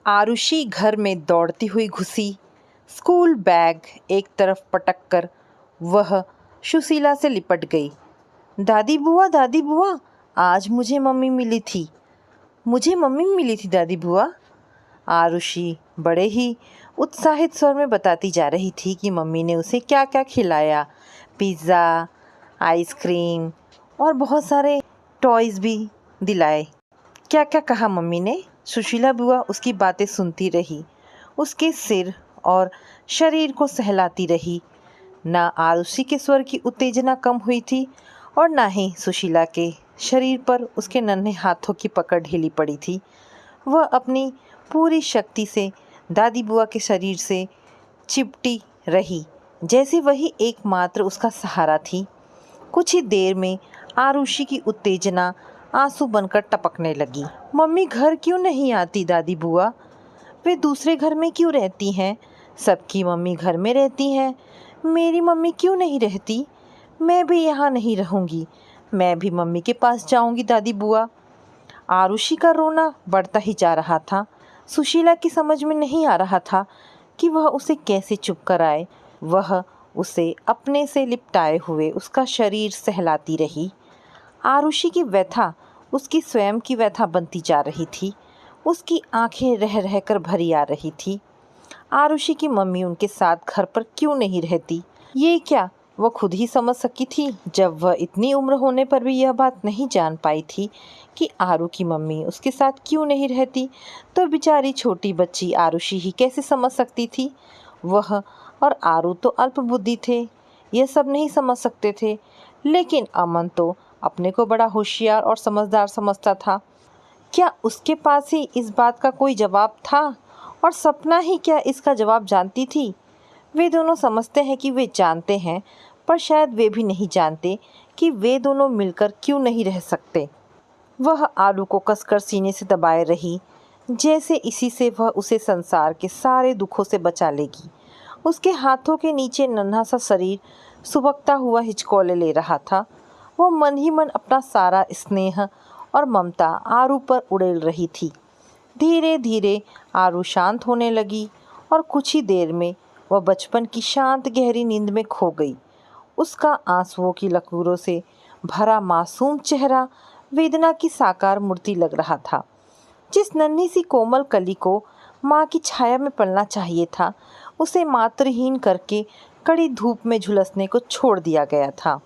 आरुषि घर में दौड़ती हुई घुसी। स्कूल बैग एक तरफ पटक कर वह सुशीला से लिपट गई। दादी बुआ, आज मुझे मम्मी मिली थी। दादी बुआ। आरुषि बड़े ही उत्साहित स्वर में बताती जा रही थी कि मम्मी ने उसे क्या क्या खिलाया। पिज़्ज़ा, आइसक्रीम और बहुत सारे टॉयज़ भी दिलाए। क्या क्या कहा मम्मी ने? सुशीला बुआ उसकी बातें सुनती रही, उसके सिर और शरीर को सहलाती रही। ना आरुषि के स्वर की उत्तेजना कम हुई थी और ना ही सुशीला के शरीर पर उसके नन्हे हाथों की पकड़ ढीली पड़ी थी। वह अपनी पूरी शक्ति से दादी बुआ के शरीर से चिपटी रही, जैसे वही एकमात्र उसका सहारा थी। कुछ ही देर में आरुषि की उत्तेजना आंसू बनकर टपकने लगी। मम्मी घर क्यों नहीं आती दादी बुआ? वे दूसरे घर में क्यों रहती हैं? सबकी मम्मी घर में रहती हैं, मेरी मम्मी क्यों नहीं रहती? मैं भी यहाँ नहीं रहूँगी, मैं भी मम्मी के पास जाऊँगी दादी बुआ। आरुषि का रोना बढ़ता ही जा रहा था। सुशीला की समझ में नहीं आ रहा था कि वह उसे कैसे चुप कराए। वह उसे अपने से लिपटाए हुए उसका शरीर सहलाती रही। आरुषि की व्यथा उसकी स्वयं की व्यथा बनती जा रही थी। उसकी आंखें रह रहकर भरी आ रही थी। आरुषि की मम्मी उनके साथ घर पर क्यों नहीं रहती? ये क्या वह खुद ही समझ सकी थी, जब वह इतनी उम्र होने पर भी यह बात नहीं जान पाई थी कि आरू की मम्मी उसके साथ क्यों नहीं रहती, तो बेचारी छोटी बच्ची आरुषि ही कैसे समझ सकती थी? वह और आरू तो अल्पबुद्धि थे, यह सब नहीं समझ सकते थे, लेकिन अमन तो अपने को बड़ा होशियार और समझदार समझता था। क्या उसके पास ही इस बात का कोई जवाब था और सपना ही क्या इसका जवाब जानती थी? वे दोनों समझते हैं कि वे जानते हैं, पर शायद वे भी नहीं जानते कि वे दोनों मिलकर क्यों नहीं रह सकते। वह आलू को कसकर सीने से दबाए रही, जैसे इसी से वह उसे संसार के सारे दुखों से बचा लेगी। उसके हाथों के नीचे नन्हा सा शरीर सुबकता हुआ हिचकोले ले रहा था। वह मन ही मन अपना सारा स्नेह और ममता आरू पर उड़ेल रही थी। धीरे धीरे आरू शांत होने लगी और कुछ ही देर में वह बचपन की शांत गहरी नींद में खो गई। उसका आंसुओं की लकीरों से भरा मासूम चेहरा वेदना की साकार मूर्ति लग रहा था। जिस नन्ही सी कोमल कली को माँ की छाया में पलना चाहिए था, उसे मातृहीन करके कड़ी धूप में झुलसने को छोड़ दिया गया था।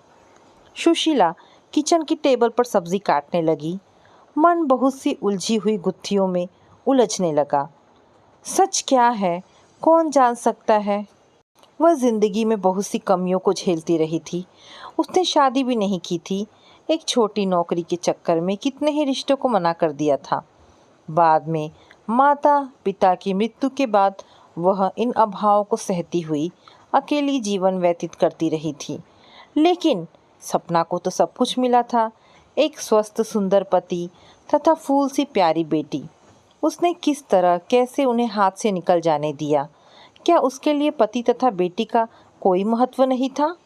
सुशीला किचन की टेबल पर सब्जी काटने लगी। मन बहुत सी उलझी हुई गुत्थियों में उलझने लगा। सच क्या है, कौन जान सकता है? वह जिंदगी में बहुत सी कमियों को झेलती रही थी। उसने शादी भी नहीं की थी। एक छोटी नौकरी के चक्कर में कितने ही रिश्तों को मना कर दिया था। बाद में माता पिता की मृत्यु के बाद वह इन अभावों को सहती हुई अकेली जीवन व्यतीत करती रही थी। लेकिन सपना को तो सब कुछ मिला था, एक स्वस्थ सुंदर पति तथा फूल सी प्यारी बेटी। उसने किस तरह कैसे उन्हें हाथ से निकल जाने दिया? क्या उसके लिए पति तथा बेटी का कोई महत्व नहीं था?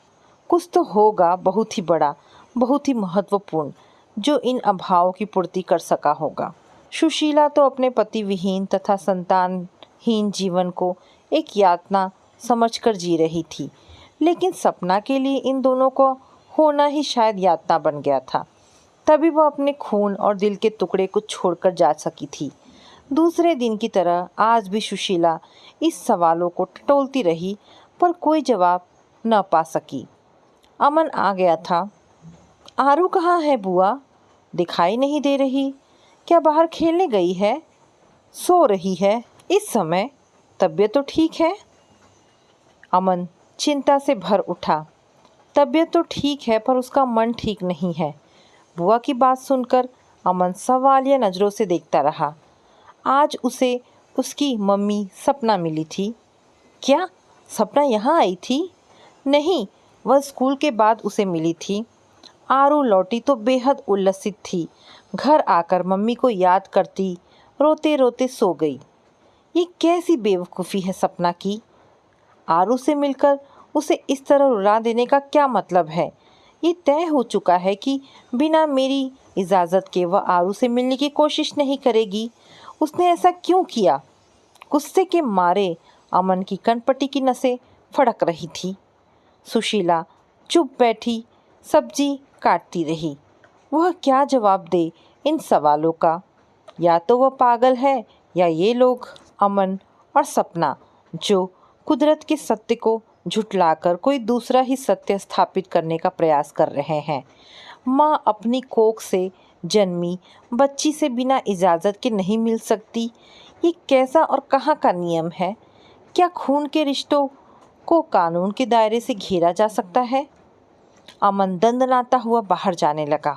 कुछ तो होगा बहुत ही बड़ा, बहुत ही महत्वपूर्ण, जो इन अभावों की पूर्ति कर सका होगा। सुशीला तो अपने पति विहीन तथा संतानहीन जीवन को एक यातना समझकर जी रही थी, लेकिन सपना के लिए इन दोनों को होना ही शायद यातना बन गया था। तभी वह अपने खून और दिल के टुकड़े को छोड़कर जा सकी थी। दूसरे दिन की तरह आज भी सुशीला इस सवालों को टटोलती रही, पर कोई जवाब न पा सकी। अमन आ गया था। आरू कहाँ है बुआ? दिखाई नहीं दे रही। क्या बाहर खेलने गई है? सो रही है इस समय? तबीयत तो ठीक है? अमन चिंता से भर उठा। तबीयत तो ठीक है, पर उसका मन ठीक नहीं है। बुआ की बात सुनकर अमन सवालिया नज़रों से देखता रहा। आज उसे उसकी मम्मी सपना मिली थी। क्या सपना यहाँ आई थी? नहीं, वह स्कूल के बाद उसे मिली थी। आरू लौटी तो बेहद उल्लसित थी। घर आकर मम्मी को याद करती रोते रोते सो गई। ये कैसी बेवकूफ़ी है सपना की? आरू से मिलकर उसे इस तरह रुला देने का क्या मतलब है? ये तय हो चुका है कि बिना मेरी इजाज़त के वह आरू से मिलने की कोशिश नहीं करेगी। उसने ऐसा क्यों किया? गुस्से के मारे अमन की कनपटी की नसें फड़क रही थी। सुशीला चुप बैठी सब्जी काटती रही। वह क्या जवाब दे इन सवालों का? या तो वह पागल है या ये लोग अमन और सपना जो कुदरत के सत्य को झुठलाकर कोई दूसरा ही सत्य स्थापित करने का प्रयास कर रहे हैं। माँ अपनी कोख से जन्मी बच्ची से बिना इजाज़त के नहीं मिल सकती। ये कैसा और कहाँ का नियम है? क्या खून के रिश्तों को कानून के दायरे से घेरा जा सकता है? अमन दंदनाता हुआ बाहर जाने लगा।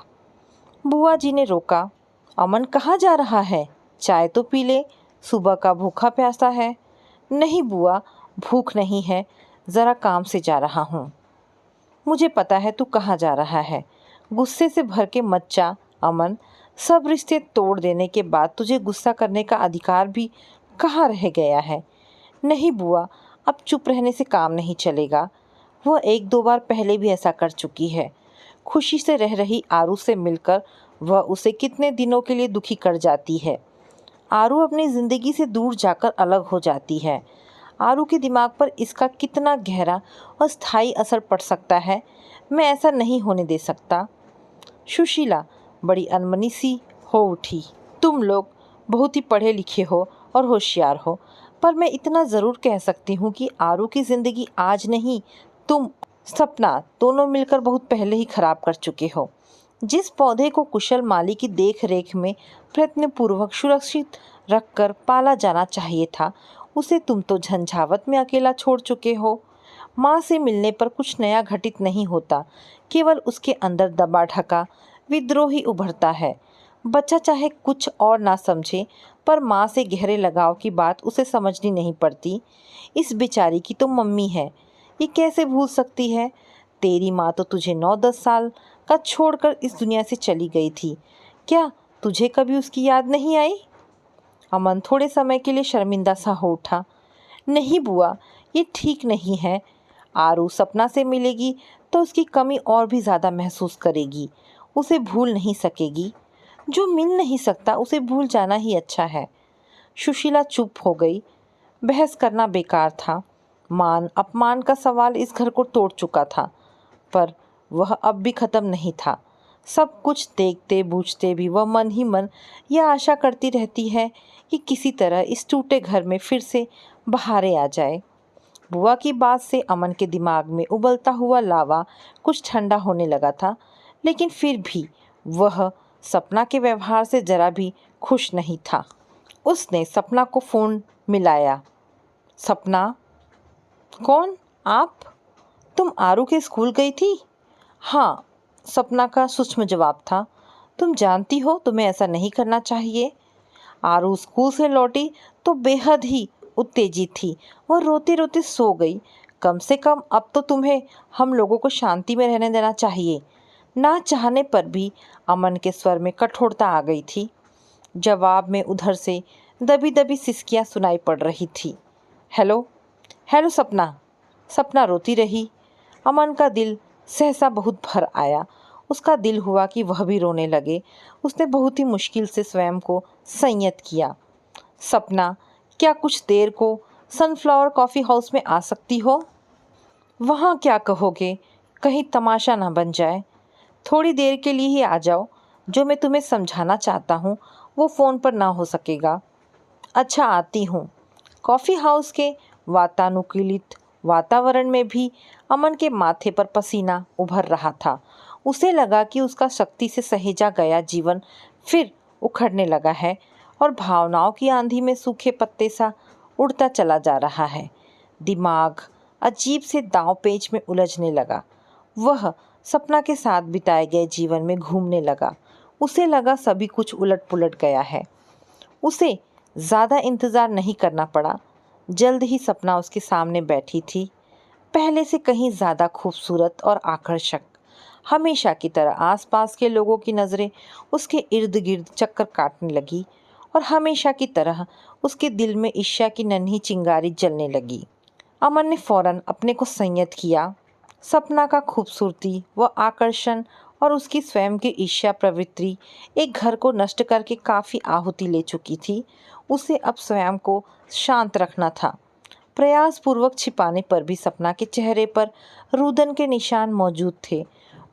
बुआ जी ने रोका। अमन कहाँ जा रहा है? चाय तो पी ले, सुबह का भूखा प्यासा है। नहीं बुआ, भूख नहीं है, ज़रा काम से जा रहा हूँ। मुझे पता है तू कहाँ जा रहा है। गुस्से से भर के मत जा अमन। सब रिश्ते तोड़ देने के बाद तुझे गुस्सा करने का अधिकार भी कहाँ रह गया है? नहीं बुआ, अब चुप रहने से काम नहीं चलेगा। वह एक दो बार पहले भी ऐसा कर चुकी है। खुशी से रह रही आरू से मिलकर वह उसे कितने दिनों के लिए दुखी कर जाती है। आरू अपनी ज़िंदगी से दूर जाकर अलग हो जाती है। आरू के दिमाग पर इसका कितना गहरा और स्थायी असर पड़ सकता है, मैं ऐसा नहीं होने दे सकता। सुशीला बड़ी अनमनी सी हो उठी। तुम लोग बहुत ही पढ़े लिखे हो और होशियार हो, पर मैं इतना ज़रूर कह सकती हूँ कि आरू की ज़िंदगी आज नहीं, तुम सपना दोनों मिलकर बहुत पहले ही खराब कर चुके हो। जिस पौधे को कुशल माली की देख रेख में प्रयत्नपूर्वक सुरक्षित रखकर पाला जाना चाहिए था, उसे तुम तो झंझावत में अकेला छोड़ चुके हो। माँ से मिलने पर कुछ नया घटित नहीं होता, केवल उसके अंदर दबा ढका विद्रोह ही उभरता है। बच्चा चाहे कुछ और ना समझे, पर माँ से गहरे लगाव की बात उसे समझनी नहीं पड़ती। इस बेचारी की तो मम्मी है, ये कैसे भूल सकती है? तेरी माँ तो तुझे 9-10 साल का छोड़कर इस दुनिया से चली गई थी। क्या तुझे कभी उसकी याद नहीं आई? अमन थोड़े समय के लिए शर्मिंदा सा हो उठा। नहीं बुआ, ये ठीक नहीं है। आरू सपना से मिलेगी तो उसकी कमी और भी ज़्यादा महसूस करेगी, उसे भूल नहीं सकेगी। जो मिल नहीं सकता उसे भूल जाना ही अच्छा है। सुशीला चुप हो गई। बहस करना बेकार था। मान अपमान का सवाल इस घर को तोड़ चुका था, पर वह अब भी ख़त्म नहीं था। सब कुछ देखते बूझते भी वह मन ही मन यह आशा करती रहती है कि किसी तरह इस टूटे घर में फिर से बहारें आ जाए। बुआ की बात से अमन के दिमाग में उबलता हुआ लावा कुछ ठंडा होने लगा था, लेकिन फिर भी वह सपना के व्यवहार से जरा भी खुश नहीं था। उसने सपना को फ़ोन मिलाया। सपना? कौन? आप? तुम आरू के स्कूल गई थी? हाँ, सपना का सूक्ष्म जवाब था। तुम जानती हो तुम्हें ऐसा नहीं करना चाहिए। आरू स्कूल से लौटी तो बेहद ही उत्तेजित थी। वह रोते रोते सो गई। कम से कम अब तो तुम्हें हम लोगों को शांति में रहने देना चाहिए। ना चाहने पर भी अमन के स्वर में कठोरता आ गई थी। जवाब में उधर से दबी दबी सिसकियाँ सुनाई पड़ रही थी। हेलो, हेलो सपना। सपना रोती रही। अमन का दिल सहसा बहुत भर आया। उसका दिल हुआ कि वह भी रोने लगे। उसने बहुत ही मुश्किल से स्वयं को संयत किया। सपना, क्या कुछ देर को सनफ्लावर कॉफ़ी हाउस में आ सकती हो? वहाँ क्या कहोगे? कहीं तमाशा ना बन जाए। थोड़ी देर के लिए ही आ जाओ। जो मैं तुम्हें समझाना चाहता हूँ वो फ़ोन पर ना हो सकेगा। अच्छा, आती हूँ। कॉफ़ी हाउस के वातानुकूलित वातावरण में भी अमन के माथे पर पसीना उभर रहा था। उसे लगा कि उसका शक्ति से सहेजा गया जीवन फिर उखड़ने लगा है और भावनाओं की आंधी में सूखे पत्ते सा उड़ता चला जा रहा है। दिमाग अजीब से दांव पेच में उलझने लगा। वह सपना के साथ बिताए गए जीवन में घूमने लगा। उसे लगा सभी कुछ उलट पुलट गया है। उसे ज़्यादा इंतज़ार नहीं करना पड़ा। जल्द ही सपना उसके सामने बैठी थी, पहले से कहीं ज़्यादा खूबसूरत और आकर्षक। हमेशा की तरह आसपास के लोगों की नज़रें उसके इर्द गिर्द चक्कर काटने लगी और हमेशा की तरह उसके दिल में ईर्ष्या की नन्ही चिंगारी जलने लगी। अमन ने फ़ौरन अपने को संयत किया। सपना का खूबसूरती व आकर्षण और उसकी स्वयं की ईर्ष्या प्रवृत्ति एक घर को नष्ट करके काफ़ी आहुति ले चुकी थी। उसे अब स्वयं को शांत रखना था। प्रयासपूर्वक छिपाने पर भी सपना के चेहरे पर रुदन के निशान मौजूद थे।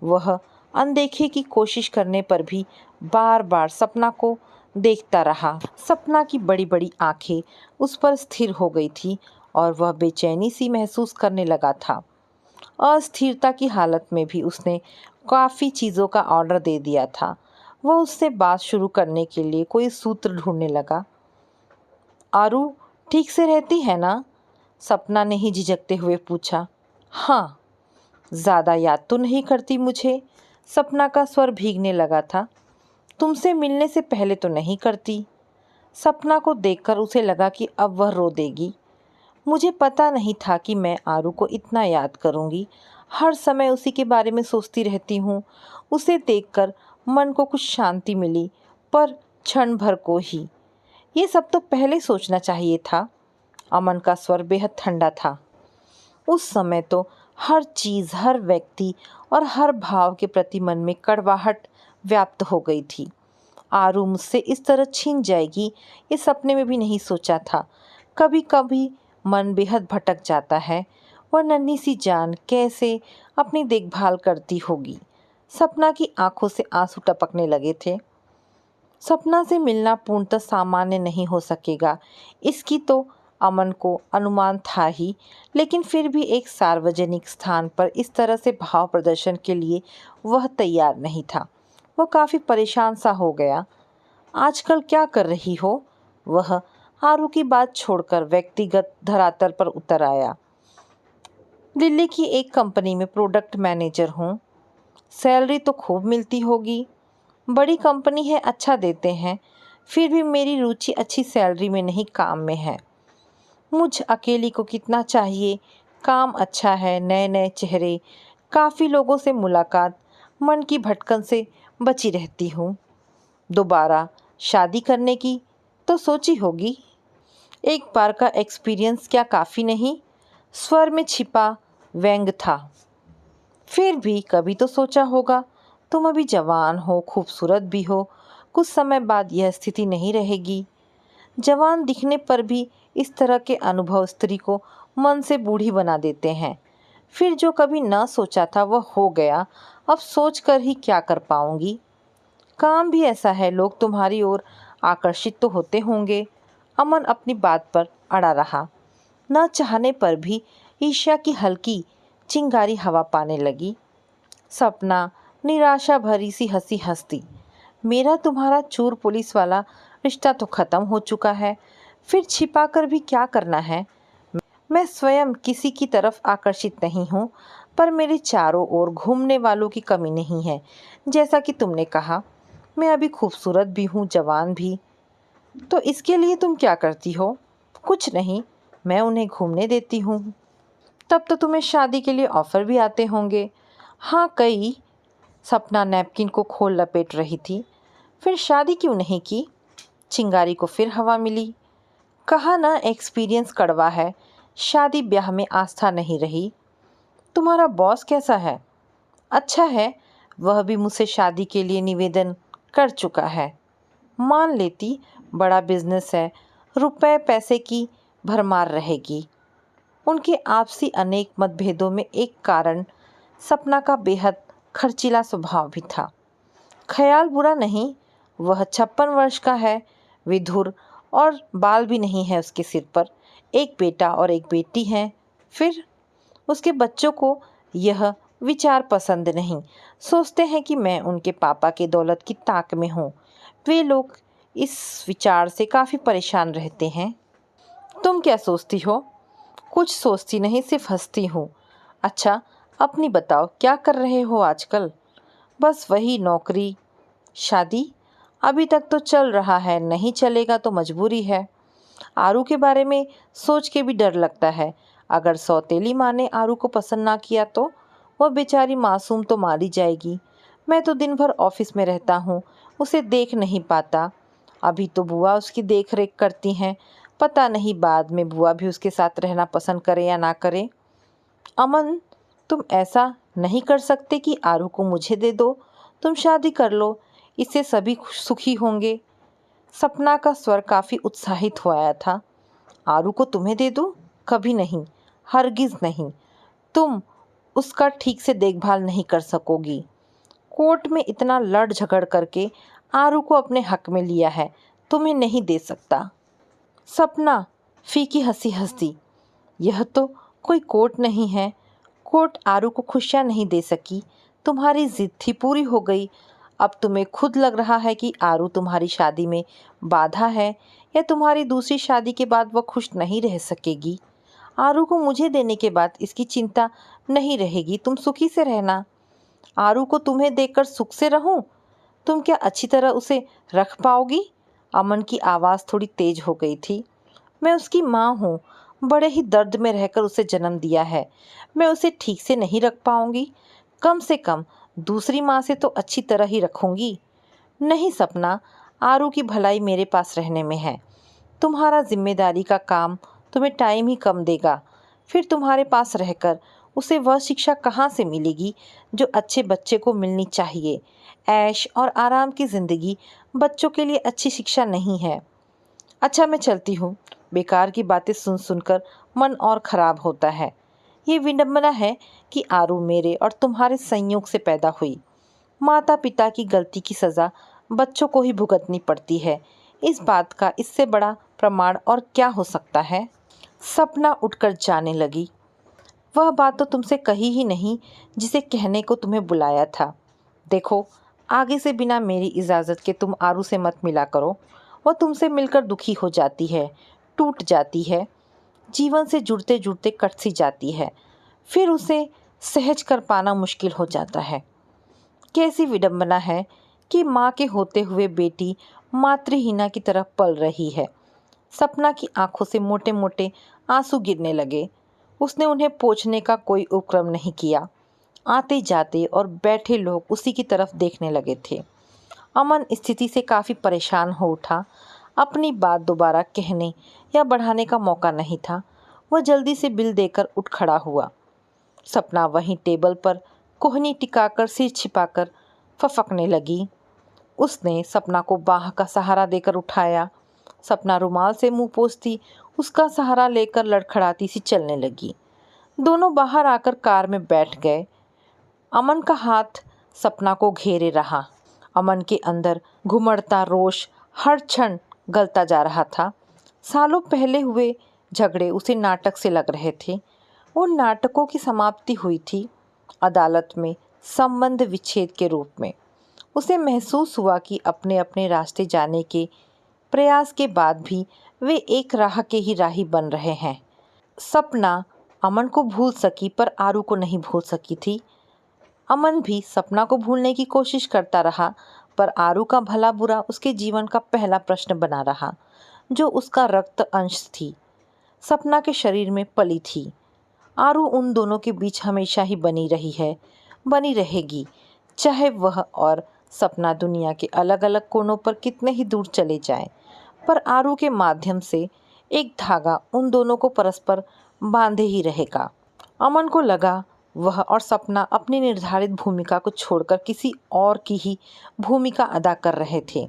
वह अनदेखे की कोशिश करने पर भी बार बार सपना को देखता रहा। सपना की बड़ी बड़ी आंखें उस पर स्थिर हो गई थी और वह बेचैनी सी महसूस करने लगा था। अस्थिरता की हालत में भी उसने काफ़ी चीज़ों का ऑर्डर दे दिया था। वह उससे बात शुरू करने के लिए कोई सूत्र ढूंढने लगा। आरू ठीक से रहती है ना? सपना ने ही झिझकते हुए पूछा। हाँ। ज़्यादा याद तो नहीं करती मुझे? सपना का स्वर भीगने लगा था। तुमसे मिलने से पहले तो नहीं करती। सपना को देखकर उसे लगा कि अब वह रो देगी। मुझे पता नहीं था कि मैं आरू को इतना याद करूंगी। हर समय उसी के बारे में सोचती रहती हूँ। उसे देखकर मन को कुछ शांति मिली, पर क्षण भर को ही। ये सब तो पहले सोचना चाहिए था। अमन का स्वर बेहद ठंडा था। उस समय तो हर चीज़, हर व्यक्ति और हर भाव के प्रति मन में कड़वाहट व्याप्त हो गई थी। आरू मुझसे इस तरह छीन जाएगी, ये सपने में भी नहीं सोचा था। कभी कभी मन बेहद भटक जाता है। वह नन्ही सी जान कैसे अपनी देखभाल करती होगी। सपना की आंखों से आंसू टपकने लगे थे। सपना से मिलना पूर्णतः सामान्य नहीं हो सकेगा, इसकी तो अमन को अनुमान था ही, लेकिन फिर भी एक सार्वजनिक स्थान पर इस तरह से भाव प्रदर्शन के लिए वह तैयार नहीं था। वह काफ़ी परेशान सा हो गया। आजकल क्या कर रही हो? वह आरू की बात छोड़कर व्यक्तिगत धरातल पर उतर आया। दिल्ली की एक कंपनी में प्रोडक्ट मैनेजर हूँ। सैलरी तो खूब मिलती होगी। बड़ी कंपनी है, अच्छा देते हैं। फिर भी मेरी रुचि अच्छी सैलरी में नहीं, काम में है। मुझ अकेली को कितना चाहिए? काम अच्छा है, नए नए चेहरे, काफ़ी लोगों से मुलाकात, मन की भटकन से बची रहती हूँ। दोबारा शादी करने की तो सोची होगी। एक बार का एक्सपीरियंस क्या काफ़ी नहीं? स्वर में छिपा व्यंग था। फिर भी कभी तो सोचा होगा। तुम अभी जवान हो, खूबसूरत भी हो। कुछ समय बाद यह स्थिति नहीं रहेगी। जवान दिखने पर भी इस तरह के अनुभव स्त्री को मन से बूढ़ी बना देते हैं। फिर जो कभी न सोचा था वह हो गया। अब सोच कर ही क्या कर पाऊंगी? काम भी ऐसा है, लोग तुम्हारी ओर आकर्षित तो होते होंगे। अमन अपनी बात पर अड़ा रहा। न चाहने पर भी ईर्ष्या की हल्की चिंगारी हवा पाने लगी। सपना निराशा भरी सी हंसी हंसती। मेरा तुम्हारा चोर पुलिस वाला रिश्ता तो खत्म हो चुका है, फिर छिपा कर भी क्या करना है? मैं स्वयं किसी की तरफ आकर्षित नहीं हूँ, पर मेरे चारों ओर घूमने वालों की कमी नहीं है। जैसा कि तुमने कहा, मैं अभी खूबसूरत भी हूँ, जवान भी। तो इसके लिए तुम क्या करती हो? कुछ नहीं, मैं उन्हें घूमने देती हूँ। तब तो तुम्हें शादी के लिए ऑफर भी आते होंगे। हाँ, कई। सपना नैपकिन को खोल लपेट रही थी। फिर शादी क्यों नहीं की? चिंगारी को फिर हवा मिली। कहा ना, एक्सपीरियंस कड़वा है। शादी ब्याह में आस्था नहीं रही। तुम्हारा बॉस कैसा है? अच्छा है, वह भी मुझसे शादी के लिए निवेदन कर चुका है। मान लेती, बड़ा बिजनेस है, रुपए पैसे की भरमार रहेगी। उनके आपसी अनेक मतभेदों में एक कारण सपना का बेहद खर्चीला स्वभाव भी था। ख्याल बुरा नहीं, वह 56 वर्ष का है, विधुर, और बाल भी नहीं है उसके सिर पर। एक बेटा और एक बेटी हैं। फिर उसके बच्चों को यह विचार पसंद नहीं। सोचते हैं कि मैं उनके पापा के दौलत की ताक में हूँ। वे लोग इस विचार से काफ़ी परेशान रहते हैं। तुम क्या सोचती हो? कुछ सोचती नहीं, सिर्फ हंसती हूँ। अच्छा, अपनी बताओ, क्या कर रहे हो आजकल? बस वही नौकरी, शादी। अभी तक तो चल रहा है, नहीं चलेगा तो मजबूरी है। आरू के बारे में सोच के भी डर लगता है। अगर सौतेली माँ ने आरू को पसंद ना किया तो वह बेचारी मासूम तो मारी जाएगी। मैं तो दिन भर ऑफिस में रहता हूँ, उसे देख नहीं पाता। अभी तो बुआ उसकी देख रेख करती हैं। पता नहीं बाद में बुआ भी उसके साथ रहना पसंद करे या ना करे। अमन, तुम ऐसा नहीं कर सकते कि आरू को मुझे दे दो। तुम शादी कर लो, इससे सभी सुखी होंगे। सपना का स्वर काफ़ी उत्साहित हो आया था। आरू को तुम्हें दे दूँ? कभी नहीं, हरगिज़ नहीं। तुम उसका ठीक से देखभाल नहीं कर सकोगी। कोर्ट में इतना लड़ झगड़ करके आरू को अपने हक में लिया है, तुम्हें नहीं दे सकता। सपना फीकी हंसी हंसी, यह तो कोई कोर्ट नहीं है। कोर्ट आरू को खुशियाँ नहीं दे सकी। तुम्हारी जिद थी, पूरी हो गई। अब तुम्हें खुद लग रहा है कि आरू तुम्हारी शादी में बाधा है, या तुम्हारी दूसरी शादी के बाद वह खुश नहीं रह सकेगी। आरू को मुझे देने के बाद इसकी चिंता नहीं रहेगी, तुम सुखी से रहना। आरू को तुम्हें देकर सुख से रहूं? तुम क्या अच्छी तरह उसे रख पाओगी? अमन की आवाज़ थोड़ी तेज हो गई थी। मैं उसकी माँ हूँ, बड़े ही दर्द में रहकर उसे जन्म दिया है। मैं उसे ठीक से नहीं रख पाऊंगी? कम से कम दूसरी माँ से तो अच्छी तरह ही रखूंगी। नहीं सपना, आरू की भलाई मेरे पास रहने में है। तुम्हारा जिम्मेदारी का काम तुम्हें टाइम ही कम देगा। फिर तुम्हारे पास रहकर उसे वह शिक्षा कहाँ से मिलेगी जो अच्छे बच्चे को मिलनी चाहिए। ऐश और आराम की ज़िंदगी बच्चों के लिए अच्छी शिक्षा नहीं है। अच्छा, मैं चलती हूँ। बेकार की बातें सुन सुनकर मन और ख़राब होता है। ये विडंबना है कि आरू मेरे और तुम्हारे संयोग से पैदा हुई। माता पिता की गलती की सज़ा बच्चों को ही भुगतनी पड़ती है। इस बात का इससे बड़ा प्रमाण और क्या हो सकता है। सपना उठकर जाने लगी। वह बात तो तुमसे कही ही नहीं जिसे कहने को तुम्हें बुलाया था। देखो, आगे से बिना मेरी इजाज़त के तुम आरू से मत मिला करो। वह तुमसे मिलकर दुखी हो जाती है, टूट जाती है, जीवन से जुड़ते जुड़ते कट सी जाती है। फिर उसे सहज कर पाना मुश्किल हो जाता है। कैसी विडंबना है कि माँ के होते हुए बेटी मातृहीना की तरह पल रही है। सपना की आंखों से मोटे मोटे आंसू गिरने लगे। उसने उन्हें पोंछने का कोई उपक्रम नहीं किया। आते जाते और बैठे लोग उसी की तरफ देखने लगे थे। अमन स्थिति से काफ़ी परेशान हो उठा। अपनी बात दोबारा कहने या बढ़ाने का मौका नहीं था। वह जल्दी से बिल देकर उठ खड़ा हुआ। सपना वहीं टेबल पर कोहनी टिकाकर सिर छिपाकर फफकने लगी। उसने सपना को बाह का सहारा देकर उठाया। सपना रुमाल से मुंह पोंछती उसका सहारा लेकर लड़खड़ाती सी चलने लगी। दोनों बाहर आकर कार में बैठ गए। अमन का हाथ सपना को घेरे रहा। अमन के अंदर घुमड़ता रोष हर क्षण गलता जा रहा था। सालों पहले हुए झगड़े उसे नाटक से लग रहे थे। उन नाटकों की समाप्ति हुई थी अदालत में संबंध विच्छेद के रूप में। उसे महसूस हुआ कि अपने अपने रास्ते जाने के प्रयास के बाद भी वे एक राह के ही राही बन रहे हैं। सपना अमन को भूल सकी पर आरू को नहीं भूल सकी थी। अमन भी सपना को भूलने की कोशिश करता रहा, पर आरू का भला बुरा उसके जीवन का पहला प्रश्न बना रहा, जो उसका रक्त अंश थी, सपना के शरीर में पली थी। आरू उन दोनों के बीच हमेशा ही बनी रही है, बनी रहेगी, चाहे वह और सपना दुनिया के अलग अलग कोनों पर कितने ही दूर चले जाएं। पर आरू के माध्यम से एक धागा उन दोनों को परस्पर बांधे ही रहेगा। अमन को लगा वह और सपना अपनी निर्धारित भूमिका को छोड़कर किसी और की ही भूमिका अदा कर रहे थे।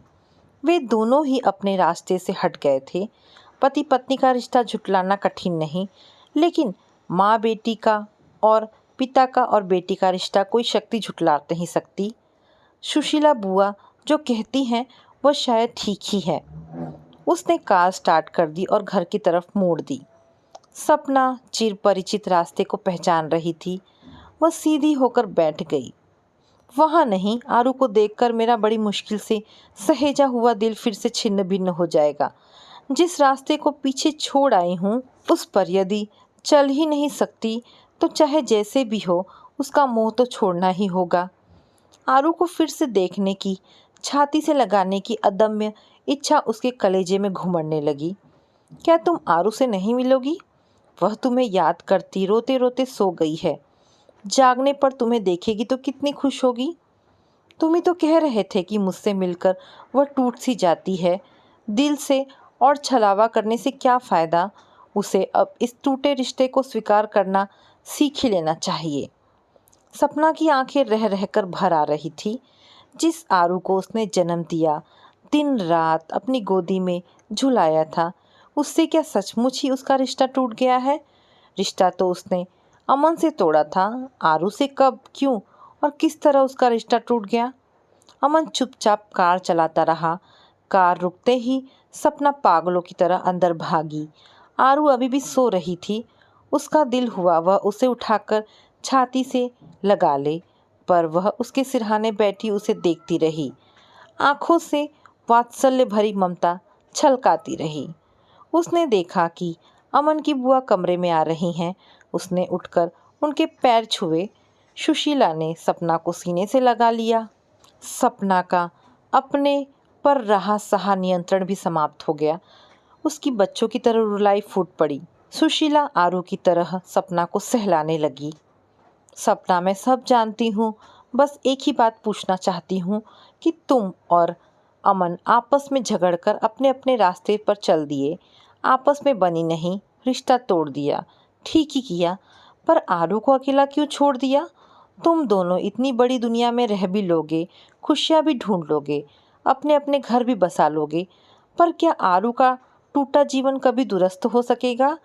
वे दोनों ही अपने रास्ते से हट गए थे। पति पत्नी का रिश्ता झुटलाना कठिन नहीं, लेकिन माँ बेटी का और पिता का और बेटी का रिश्ता कोई शक्ति झुटला नहीं सकती। सुशीला बुआ जो कहती हैं वह शायद ठीक ही है। उसने कार स्टार्ट कर दी और घर की तरफ मोड़ दी। सपना चिर परिचित रास्ते को पहचान रही थी। वह सीधी होकर बैठ गई। वहाँ नहीं, आरू को देखकर मेरा बड़ी मुश्किल से सहेजा हुआ दिल फिर से छिन्न भिन्न हो जाएगा। जिस रास्ते को पीछे छोड़ आई हूँ उस पर यदि चल ही नहीं सकती तो चाहे जैसे भी हो उसका मोह तो छोड़ना ही होगा। आरू को फिर से देखने की, छाती से लगाने की अदम्य इच्छा उसके कलेजे में घुमड़ने लगी। क्या तुम आरू से नहीं मिलोगी? वह तुम्हें याद करती रोते रोते सो गई है। जागने पर तुम्हें देखेगी तो कितनी खुश होगी। तुम ही तो कह रहे थे कि मुझसे मिलकर वह टूट सी जाती है। दिल से और छलावा करने से क्या फ़ायदा। उसे अब इस टूटे रिश्ते को स्वीकार करना सीख ही लेना चाहिए। सपना की आंखें रह रहकर भर आ रही थी। जिस आरू को उसने जन्म दिया, दिन रात अपनी गोदी में झुलाया था, उससे क्या सचमुच ही उसका रिश्ता टूट गया है? रिश्ता तो उसने अमन से तोड़ा था, आरू से कब, क्यों और किस तरह उसका रिश्ता टूट गया? अमन चुपचाप कार चलाता रहा। कार रुकते ही सपना पागलों की तरह अंदर भागी। आरू अभी भी सो रही थी। उसका दिल हुआ वह उसे उठाकर छाती से लगा ले, पर वह उसके सिरहाने बैठी उसे देखती रही। आंखों से वात्सल्य भरी ममता छलकाती रही। उसने देखा कि अमन की बुआ कमरे में आ रही हैं। उसने उठकर उनके पैर छुए। सुशीला ने सपना को सीने से लगा लिया। सपना का अपने पर रहा सहा नियंत्रण भी समाप्त हो गया। उसकी बच्चों की तरह रुलाई फूट पड़ी। सुशीला आरू की तरह सपना को सहलाने लगी। सपना, मैं सब जानती हूँ, बस एक ही बात पूछना चाहती हूँ कि तुम और अमन आपस में झगड़कर अपने अपने रास्ते पर चल दिए, आपस में बनी नहीं, रिश्ता तोड़ दिया। ठीक ही किया, पर आरू को अकेला क्यों छोड़ दिया? तुम दोनों इतनी बड़ी दुनिया में रह भी लोगे, खुशियाँ भी ढूंढ लोगे, अपने अपने घर भी बसा लोगे, पर क्या आरू का टूटा जीवन कभी दुरुस्त हो सकेगा?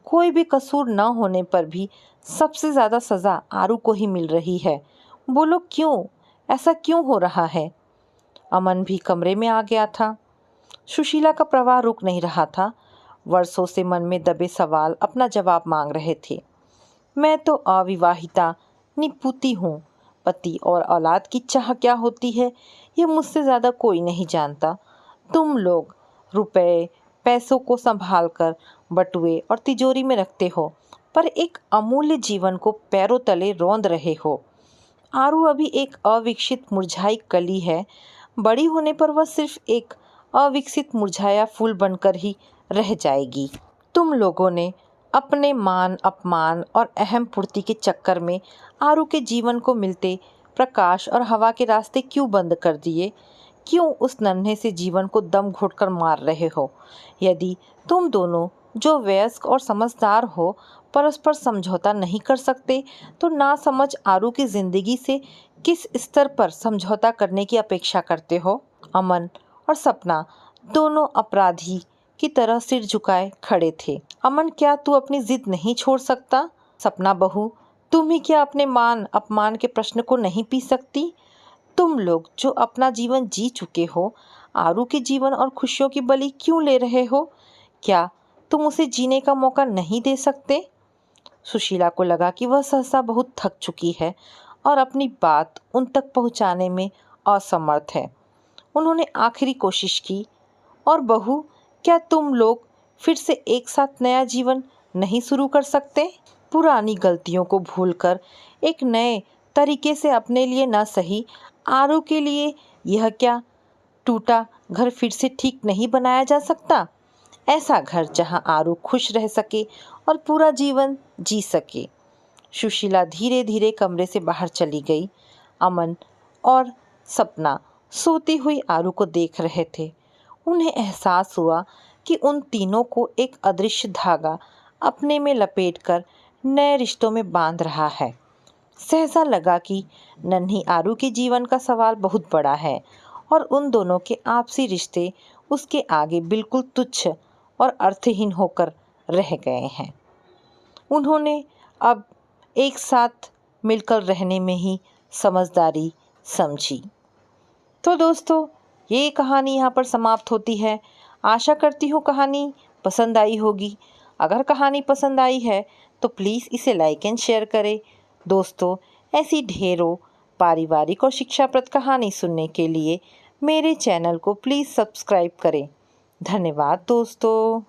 कोई भी कसूर न होने पर भी सबसे ज़्यादा सज़ा आरू को ही मिल रही है। बोलो क्यों? ऐसा क्यों हो रहा है? अमन भी कमरे में आ गया था। सुशीला का प्रवाह रुक नहीं रहा था। वर्षों से मन में दबे सवाल अपना जवाब मांग रहे थे। मैं तो अविवाहिता निपुती हूँ। पति और औलाद की चाह क्या होती है, ये मुझसे ज़्यादा कोई नहीं जानता। तुम लोग रुपए पैसों को संभाल कर बटुए और तिजोरी में रखते हो, पर एक अमूल्य जीवन को पैरों तले रौंद रहे हो। आरू अभी एक अविकसित मुरझाई कली है। बड़ी होने पर वह सिर्फ एक अविकसित मुरझाया फूल बनकर ही रह जाएगी। तुम लोगों ने अपने मान अपमान और अहम पूर्ति के चक्कर में आरू के जीवन को मिलते प्रकाश और हवा के रास्ते क्यों बंद कर दिए? क्यों उस नन्हे से जीवन को दम घोटकर मार रहे हो? यदि तुम दोनों जो वयस्क और समझदार हो परस्पर समझौता नहीं कर सकते, तो ना समझ आरू की जिंदगी से किस स्तर पर समझौता करने की अपेक्षा करते हो? अमन और सपना दोनों अपराधी की तरह सिर झुकाए खड़े थे। अमन, क्या तू अपनी जिद नहीं छोड़ सकता? सपना बहू, तुम ही क्या अपने मान अपमान के प्रश्न को नहीं पी सकती? तुम लोग जो अपना जीवन जी चुके हो, आरू के जीवन और खुशियों की बलि क्यों ले रहे हो? क्या तुम उसे जीने का मौका नहीं दे सकते? सुशीला को लगा कि वह सहसा बहुत थक चुकी है और अपनी बात उन तक पहुंचाने में असमर्थ है। उन्होंने आखिरी कोशिश की, और बहू, क्या तुम लोग फिर से एक साथ नया जीवन नहीं शुरू कर सकते? पुरानी गलतियों को भूलकर एक नए तरीके से अपने लिए न सही, आरू के लिए यह क्या टूटा घर फिर से ठीक नहीं बनाया जा सकता? ऐसा घर जहां आरू खुश रह सके और पूरा जीवन जी सके। सुशीला धीरे धीरे कमरे से बाहर चली गई। अमन और सपना सोती हुई आरू को देख रहे थे। उन्हें एहसास हुआ कि उन तीनों को एक अदृश्य धागा अपने में लपेटकर नए रिश्तों में बांध रहा है। सहसा लगा कि नन्ही आरू के जीवन का सवाल बहुत बड़ा है और उन दोनों के आपसी रिश्ते उसके आगे बिल्कुल तुच्छ और अर्थहीन होकर रह गए हैं। उन्होंने अब एक साथ मिलकर रहने में ही समझदारी समझी। तो दोस्तों, ये कहानी यहाँ पर समाप्त होती है। आशा करती हूँ कहानी पसंद आई होगी। अगर कहानी पसंद आई है तो प्लीज़ इसे लाइक एंड शेयर करें। दोस्तों, ऐसी ढेरों पारिवारिक और शिक्षाप्रद कहानी सुनने के लिए मेरे चैनल को प्लीज़ सब्सक्राइब करें। धन्यवाद दोस्तों।